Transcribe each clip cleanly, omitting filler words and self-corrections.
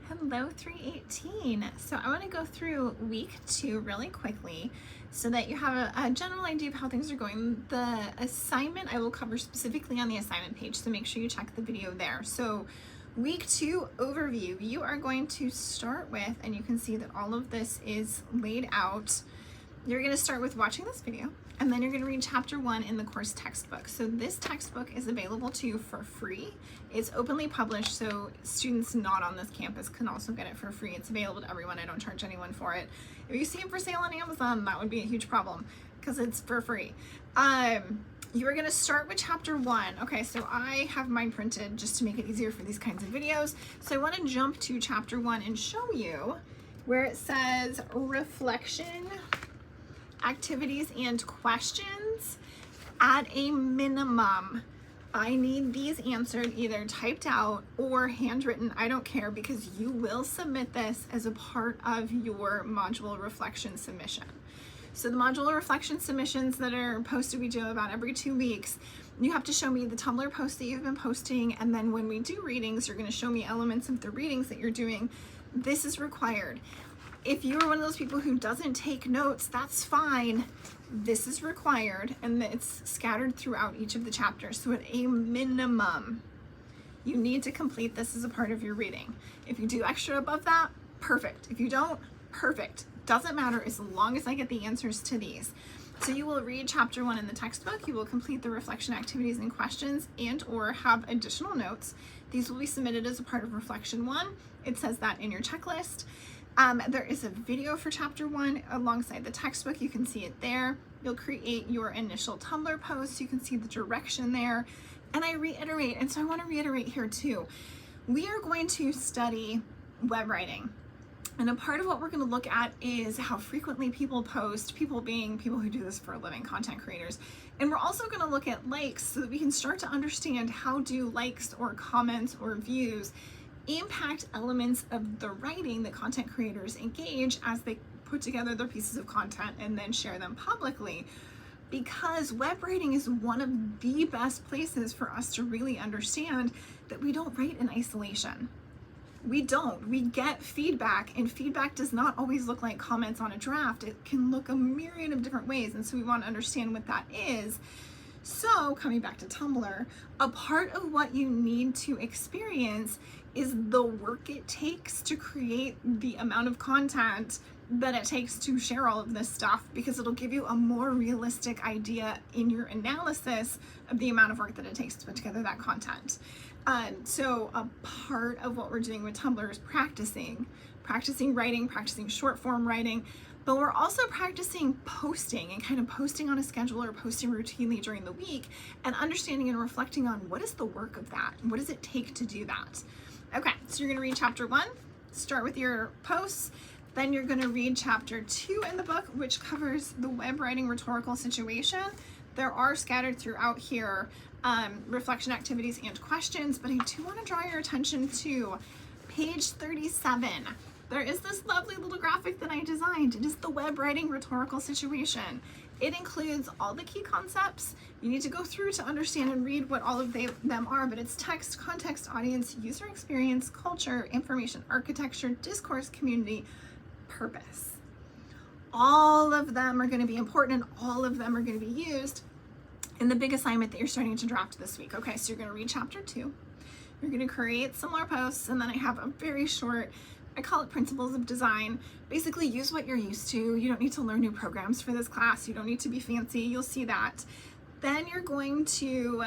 Hello 318. So I want to go through week 2 really quickly so that you have a general idea of how things are going. The assignment I will cover specifically on the assignment page, so make sure you check the video there. So week 2 overview, you are going to start with, and you can see that all of this is laid out. You're going to start with watching this video, and then you're going to read chapter 1 in the course textbook. So this textbook is available to you for free. It's openly published, so students not on this campus can also get it for free. It's available to everyone. I don't charge anyone for it. If you see it for sale on Amazon, that would be a huge problem because it's for free. You are going to start with chapter 1. Okay, so I have mine printed just to make it easier for these kinds of videos. So I want to jump to chapter 1 and show you where it says reflection, activities, and questions. At a minimum, I need these answered either typed out or handwritten. I don't care, because you will submit this as a part of your module reflection submission. So the module reflection submissions that are posted, we do about every 2 weeks. You have to show me the Tumblr posts that you've been posting, and then when we do readings, you're going to show me elements of the readings that you're doing. This is required. If you're one of those people who doesn't take notes, that's fine. This is required, and it's scattered throughout each of the chapters. So at a minimum, you need to complete this as a part of your reading. If you do extra above that, perfect. If you don't, perfect. Doesn't matter as long as I get the answers to these. So you will read chapter 1 in the textbook. You will complete the reflection activities and questions and or have additional notes. These will be submitted as a part of reflection 1. It says that in your checklist. There is a video for chapter 1 alongside the textbook. You can see it there. You'll create your initial Tumblr post. You can see the direction there. And I reiterate, and so I want to reiterate here too, we are going to study web writing. And a part of what we're going to look at is how frequently people post, people being people who do this for a living, content creators. And we're also going to look at likes so that we can start to understand how do likes or comments or views impact elements of the writing that content creators engage as they put together their pieces of content and then share them publicly. Because web writing is one of the best places for us to really understand that we don't write in isolation. We don't. We get feedback, and feedback does not always look like comments on a draft. It can look a myriad of different ways, and so we want to understand what that is. So coming back to Tumblr, a part of what you need to experience is the work it takes to create the amount of content that it takes to share all of this stuff, because it'll give you a more realistic idea in your analysis of the amount of work that it takes to put together that content. So a part of what we're doing with Tumblr is practicing writing, practicing short form writing, but we're also practicing posting and kind of posting on a schedule or posting routinely during the week and understanding and reflecting on what is the work of that? What does it take to do that? Okay, so you're going to read chapter 1, start with your posts. Then you're going to read chapter 2 in the book, which covers the web writing rhetorical situation. There are scattered throughout here reflection activities and questions, but I do want to draw your attention to page 37. There is this lovely little graphic that I designed. It is the web writing rhetorical situation. It includes all the key concepts you need to go through to understand and read what all of them are, but it's text, context, audience, user experience, culture, information, architecture, discourse, community, purpose. All of them are going to be important, and all of them are going to be used in the big assignment that you're starting to draft this week. Okay, so you're going to read chapter 2. You're going to create similar posts, and then I have a very short, I call it principles of design. Basically, use what you're used to. You don't need to learn new programs for this class. You don't need to be fancy. You'll see that. Then you're going to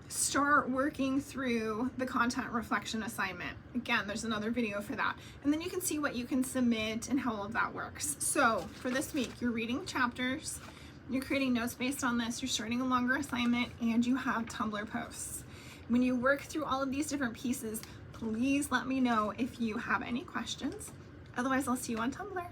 start working through the content reflection assignment. Again, there's another video for that. And then you can see what you can submit and how all of that works. So for this week, you're reading chapters, you're creating notes based on this, you're starting a longer assignment, and you have Tumblr posts. When you work through all of these different pieces, please let me know if you have any questions. Otherwise, I'll see you on Tumblr.